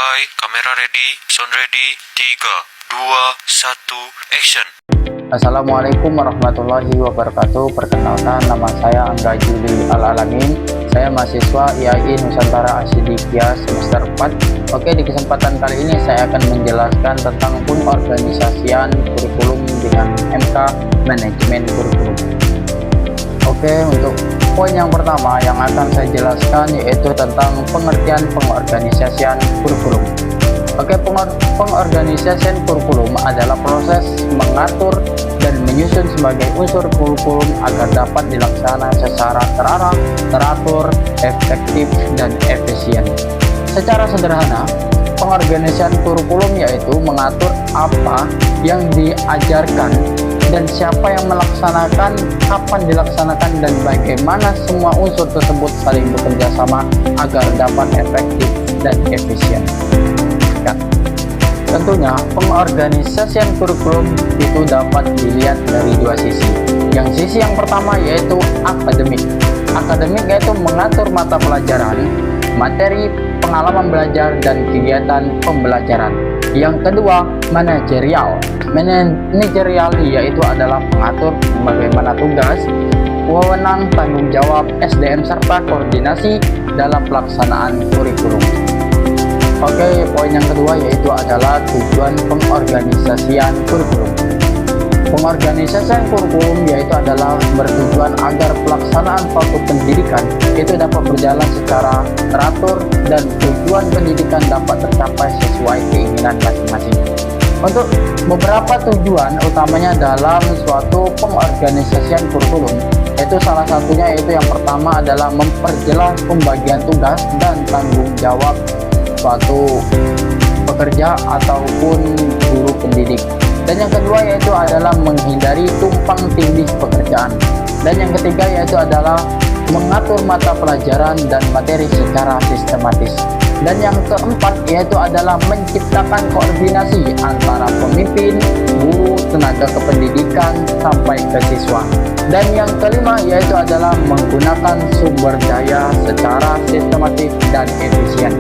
Standby, kamera ready, sound ready, 3, 2, 1, action. Assalamualaikum warahmatullahi wabarakatuh. Perkenalkan, nama saya Angga Juli Al-Alamin. Saya mahasiswa IAI Nusantara Asidikia semester 4. Oke, di kesempatan kali ini saya akan menjelaskan tentang pengorganisasian kurikulum dengan MK Manajemen Kurikulum. Oke, untuk poin yang pertama yang akan saya jelaskan yaitu tentang pengertian pengorganisasian kurikulum. Oke, pengorganisasian kurikulum adalah proses mengatur dan menyusun sebagai unsur kurikulum agar dapat dilaksanakan secara terarah, teratur, efektif, dan efisien. Secara sederhana, pengorganisasian kurikulum yaitu mengatur apa yang diajarkan dan siapa yang melaksanakan, kapan dilaksanakan, dan bagaimana semua unsur tersebut saling bekerja sama agar dapat efektif dan efisien. Tentunya pengorganisasian kurikulum itu dapat dilihat dari dua sisi. Sisi yang pertama yaitu akademik. Akademik yaitu mengatur mata pelajaran, materi, pengalaman belajar, dan kegiatan pembelajaran. Yang kedua, manajerial. Manajerial yaitu adalah mengatur bagaimana tugas, wewenang, tanggung jawab, SDM, serta koordinasi dalam pelaksanaan kurikulum. Oke, poin yang kedua yaitu adalah tujuan pengorganisasian kurikulum. Pengorganisasian kurikulum yaitu adalah bertujuan agar pelaksanaan suatu pendidikan itu dapat berjalan secara teratur dan tujuan pendidikan dapat tercapai sesuai keinginan masing-masing. Untuk beberapa tujuan utamanya dalam suatu pengorganisasian kurikulum, itu salah satunya yaitu yang pertama adalah memperjelas pembagian tugas dan tanggung jawab suatu pekerja ataupun guru pendidik. Dan yang kedua yaitu adalah menghindari tumpang tindih pekerjaan. Dan yang ketiga yaitu adalah mengatur mata pelajaran dan materi secara sistematis. Dan yang keempat yaitu adalah menciptakan koordinasi antara pemimpin, guru, tenaga kependidikan sampai ke siswa. Dan yang kelima yaitu adalah menggunakan sumber daya secara sistematis dan efisien.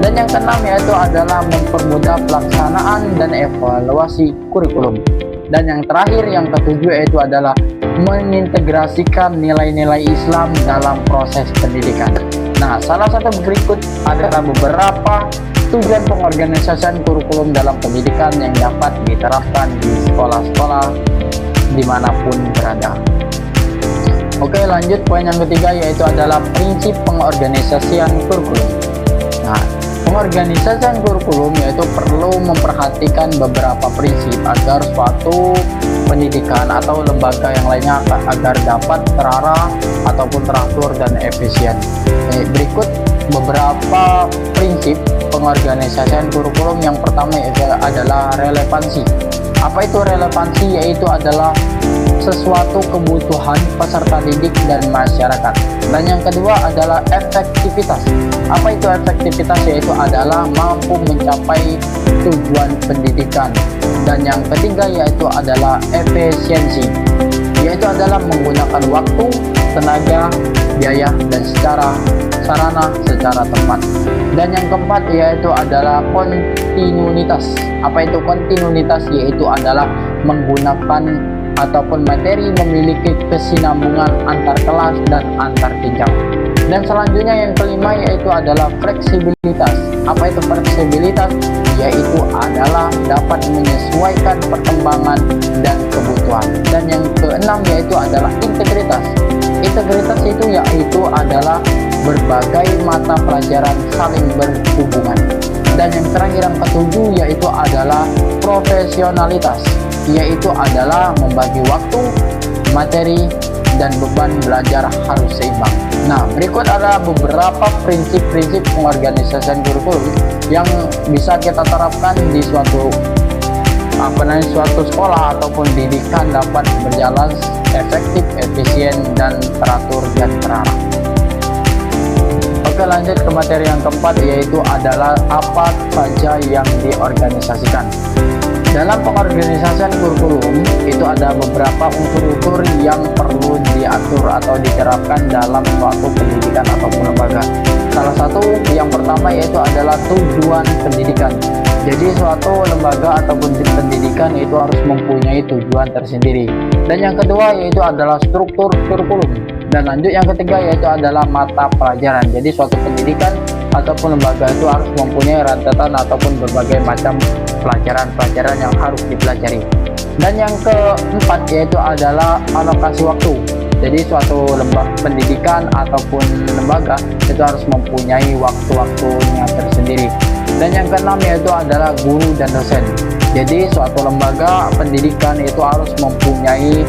Dan yang keenam yaitu adalah mempermudah pelaksanaan dan evaluasi kurikulum. Dan yang terakhir, yang ketujuh yaitu adalah mengintegrasikan nilai-nilai Islam dalam proses pendidikan. Nah, salah satu berikut adalah beberapa tujuan pengorganisasian kurikulum dalam pendidikan yang dapat diterapkan di sekolah-sekolah dimanapun berada. Oke, lanjut poin yang ketiga yaitu adalah prinsip pengorganisasian kurikulum. Nah, pengorganisasian kurikulum yaitu perlu memperhatikan beberapa prinsip agar suatu pendidikan atau lembaga yang lainnya agar dapat terarah ataupun teratur dan efisien. Berikut beberapa prinsip pengorganisasian kurikulum. Yang pertama adalah relevansi. Apa itu relevansi? Yaitu adalah sesuatu kebutuhan peserta didik dan masyarakat. Dan yang kedua adalah efektivitas. Apa itu efektivitas? Yaitu adalah mampu mencapai tujuan pendidikan. Dan yang ketiga yaitu adalah efisiensi, yaitu adalah menggunakan waktu, tenaga, biaya, dan sarana secara tepat. Dan yang keempat yaitu adalah kontinuitas. Apa itu kontinuitas? Yaitu adalah menggunakan ataupun materi memiliki kesinambungan antar kelas dan antar jenjang. Dan selanjutnya yang kelima yaitu adalah fleksibilitas. Apa itu fleksibilitas? Yaitu adalah dapat menyesuaikan perkembangan dan kebutuhan. Dan yang keenam yaitu adalah integritas. Integritas itu yaitu adalah berbagai mata pelajaran saling berhubungan. Dan yang terakhir yang ketujuh yaitu adalah profesionalitas, yaitu adalah membagi waktu, materi, dan beban belajar harus seimbang. Nah, berikut adalah beberapa prinsip-prinsip pengorganisasian kurikulum yang bisa kita terapkan di suatu sekolah ataupun didikan dapat berjalan efektif, efisien, dan teratur dan terarah. Oke, lanjut ke materi yang keempat yaitu adalah apa saja yang diorganisasikan. Dalam pengorganisasian kurikulum itu ada beberapa unsur-unsur yang perlu diatur atau diterapkan dalam suatu pendidikan ataupun lembaga. Salah satu yang pertama yaitu adalah tujuan pendidikan. Jadi suatu lembaga ataupun pendidikan itu harus mempunyai tujuan tersendiri. Dan yang kedua yaitu adalah struktur kurikulum. Dan lanjut yang ketiga yaitu adalah mata pelajaran. Jadi suatu pendidikan ataupun lembaga itu harus mempunyai rentetan ataupun berbagai macam pelajaran-pelajaran yang harus dipelajari. Dan yang keempat yaitu adalah alokasi waktu. Jadi suatu lembaga pendidikan ataupun lembaga itu harus mempunyai waktu-waktunya tersendiri. Dan yang keenam yaitu adalah guru dan dosen. Jadi suatu lembaga pendidikan itu harus mempunyai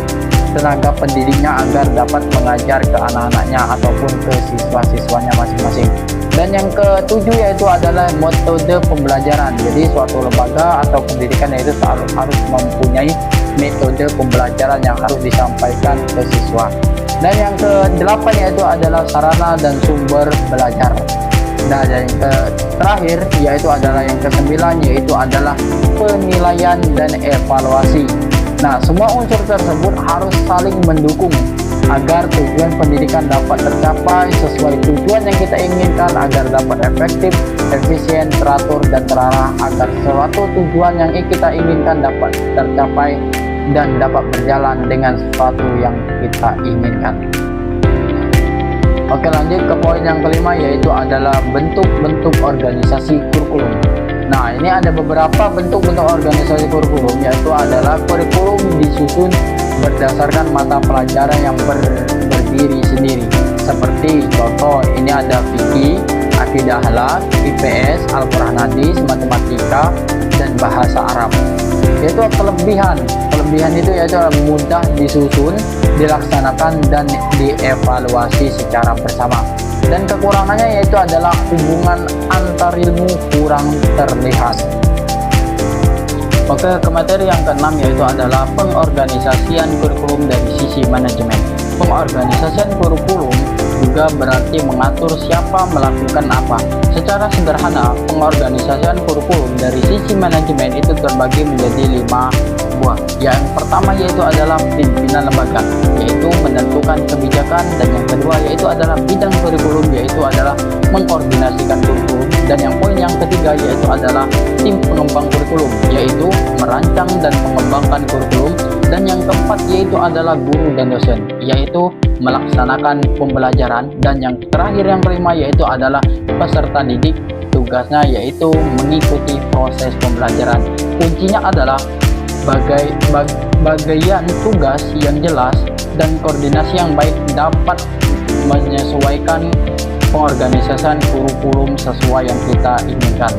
tenaga pendidiknya agar dapat mengajar ke anak-anaknya ataupun ke siswa-siswanya masing-masing. Dan yang ketujuh yaitu adalah metode pembelajaran. Jadi suatu lembaga atau pendidikan itu harus mempunyai metode pembelajaran yang harus disampaikan ke siswa. Dan yang kedelapan yaitu adalah sarana dan sumber belajar. Nah, dan yang terakhir yaitu adalah yang kesembilan yaitu adalah penilaian dan evaluasi. Nah, semua unsur tersebut harus saling mendukung agar tujuan pendidikan dapat tercapai sesuai tujuan yang kita inginkan, agar dapat efektif, efisien, teratur, dan terarah, agar suatu tujuan yang kita inginkan dapat tercapai dan dapat berjalan dengan sesuatu yang kita inginkan. Oke, lanjut ke poin yang kelima yaitu adalah bentuk-bentuk organisasi kurikulum. Nah, ini ada beberapa bentuk-bentuk organisasi kurikulum, yaitu adalah kurikulum disusun berdasarkan mata pelajaran yang berdiri sendiri. Seperti contoh, ini ada fikih, akidah akhlak, IPS, Al-Quran hadis, matematika, dan bahasa Arab. Yaitu kelebihan itu yaitu mudah disusun, dilaksanakan, dan dievaluasi secara bersama. Dan kekurangannya yaitu adalah hubungan antar ilmu kurang terlihat. Oke, ke materi yang keenam yaitu adalah pengorganisasian kurikulum dari sisi manajemen. Pengorganisasian kurikulum juga berarti mengatur siapa melakukan apa. Secara sederhana, pengorganisasian kurikulum dari sisi manajemen itu terbagi menjadi 5 buah. Yang pertama yaitu adalah pimpinan lembaga, yaitu menentukan kebijakan. Dan yang kedua yaitu adalah bidang kurikulum, yaitu adalah mengkoordinasikan kurikulum. Dan yang poin yang ketiga yaitu adalah tim pengembang kurikulum, yaitu merancang dan mengembangkan kurikulum. Dan yang keempat yaitu adalah guru dan dosen, yaitu melaksanakan pembelajaran. Dan yang terakhir yang kelima yaitu adalah peserta didik, tugasnya yaitu mengikuti proses pembelajaran. Kuncinya adalah bagian tugas yang jelas dan koordinasi yang baik dapat menyesuaikan pengorganisasian kurikulum sesuai yang kita inginkan.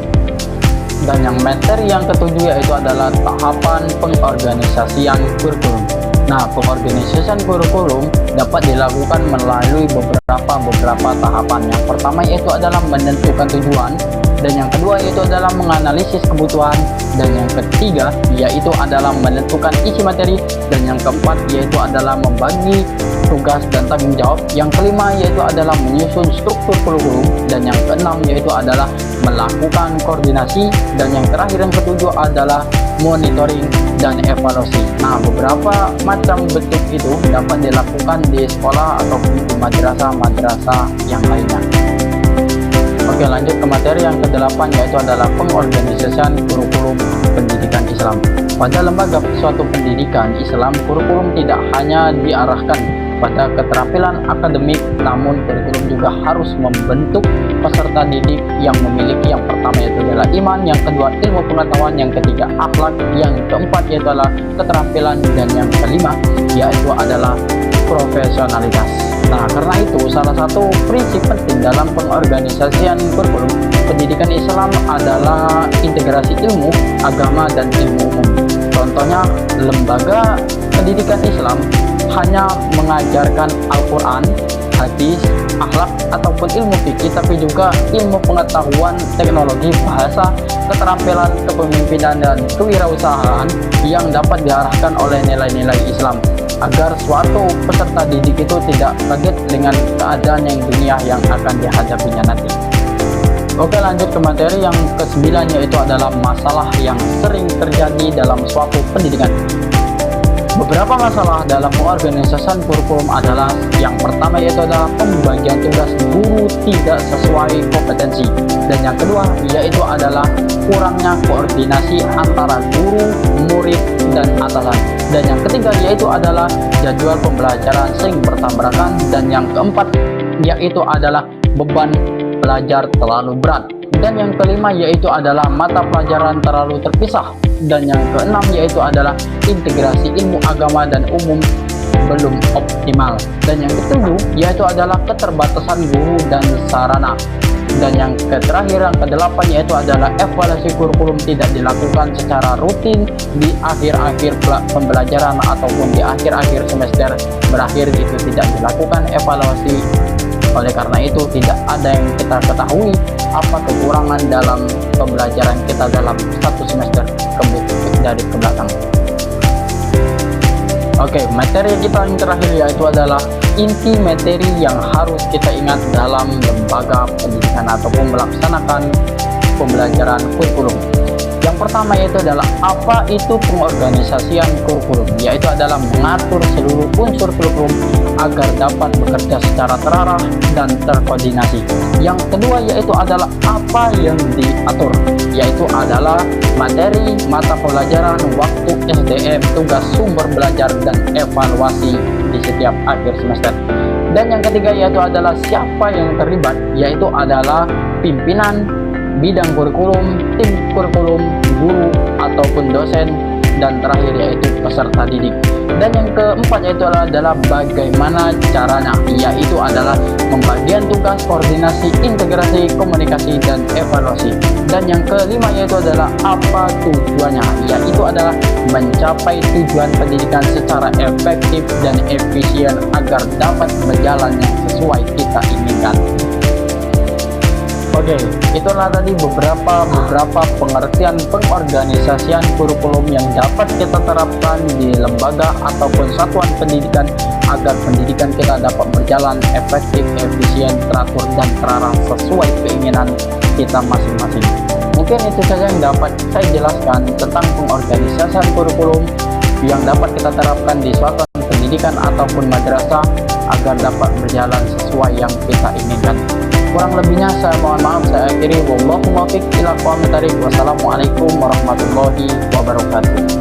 Dan yang materi yang ketujuh yaitu adalah tahapan pengorganisasian kurikulum. Nah, pengorganisasian kurikulum dapat dilakukan melalui beberapa tahapan. Yang pertama yaitu adalah menentukan tujuan, dan yang kedua yaitu adalah menganalisis kebutuhan, dan yang ketiga yaitu adalah menentukan isi materi, dan yang keempat yaitu adalah membagi tugas dan tanggung jawab. Yang kelima yaitu adalah menyusun struktur kurikulum, dan yang keenam yaitu adalah melakukan koordinasi, dan yang terakhir yang ketujuh adalah monitoring dan evaluasi. Nah, beberapa macam bentuk itu dapat dilakukan di sekolah ataupun di madrasah-madrasah yang lainnya. Oke, lanjut ke materi yang ke-8 yaitu adalah pengorganisasian kurikulum pendidikan Islam. Pada lembaga suatu pendidikan Islam, kurikulum tidak hanya diarahkan pada keterampilan akademik, namun kurikulum juga harus membentuk peserta didik yang memiliki yang pertama yaitu adalah iman, yang kedua ilmu pengetahuan, yang ketiga akhlak, yang keempat yaitu adalah keterampilan, dan yang kelima yaitu adalah profesionalitas. Nah, karena itu salah satu prinsip penting dalam pengorganisasian kurikulum pendidikan Islam adalah integrasi ilmu, agama, dan ilmu umum. Contohnya, lembaga pendidikan Islam hanya mengajarkan Al-Quran, hadis, akhlak, ataupun ilmu fikih, tapi juga ilmu pengetahuan, teknologi, bahasa, keterampilan, kepemimpinan, dan kewirausahaan yang dapat diarahkan oleh nilai-nilai Islam, agar suatu peserta didik itu tidak kaget dengan keadaan yang dunia yang akan dihadapinya nanti. Oke, lanjut ke materi yang ke-9, yaitu adalah masalah yang sering terjadi dalam suatu pendidikan. Beberapa masalah dalam pengorganisasian kurikulum adalah yang pertama yaitu adalah pembagian tugas guru tidak sesuai kompetensi, dan yang kedua yaitu adalah kurangnya koordinasi antara guru, murid, dan atasan, dan yang ketiga yaitu adalah jadwal pembelajaran sering bertabrakan, dan yang keempat yaitu adalah beban belajar terlalu berat, dan yang kelima yaitu adalah mata pelajaran terlalu terpisah, dan yang keenam yaitu adalah integrasi ilmu agama dan umum belum optimal, dan yang ketujuh yaitu adalah keterbatasan guru dan sarana, dan yang terakhir yang kedelapan yaitu adalah evaluasi kurikulum tidak dilakukan secara rutin di akhir-akhir pembelajaran ataupun di akhir-akhir semester berakhir itu tidak dilakukan evaluasi. Oleh karena itu tidak ada yang kita ketahui apa kekurangan dalam pembelajaran kita dalam satu semester dari ke belakang. Oke, materi kita yang terakhir yaitu adalah inti materi yang harus kita ingat dalam lembaga pendidikan ataupun melaksanakan pembelajaran kurikulum. Yang pertama yaitu adalah apa itu pengorganisasian kurikulum, yaitu adalah mengatur seluruh unsur kurikulum agar dapat bekerja secara terarah dan terkoordinasi. Yang kedua yaitu adalah apa yang diatur, yaitu adalah materi, mata pelajaran, waktu SDM, tugas sumber belajar, dan evaluasi di setiap akhir semester. Dan yang ketiga yaitu adalah siapa yang terlibat, yaitu adalah pimpinan, bidang kurikulum, tim kurikulum, guru ataupun dosen, dan terakhir yaitu peserta didik. Dan yang keempat yaitu adalah bagaimana caranya, yaitu adalah pembagian tugas, koordinasi, integrasi, komunikasi, dan evaluasi. Dan yang kelima yaitu adalah apa tujuannya, yaitu adalah mencapai tujuan pendidikan secara efektif dan efisien agar dapat berjalan yang sesuai kita inginkan. Oke, itulah tadi beberapa pengertian pengorganisasian kurikulum yang dapat kita terapkan di lembaga ataupun satuan pendidikan agar pendidikan kita dapat berjalan efektif, efisien, teratur, dan terarah sesuai keinginan kita masing-masing. Mungkin itu saja yang dapat saya jelaskan tentang pengorganisasian kurikulum yang dapat kita terapkan di satuan pendidikan ataupun madrasah agar dapat berjalan sesuai yang kita inginkan. Kurang lebihnya saya mohon maaf, saya akhiri. Wallahu muwaffiq ila aqwamit thoriq. Wassalamualaikum warahmatullahi wabarakatuh.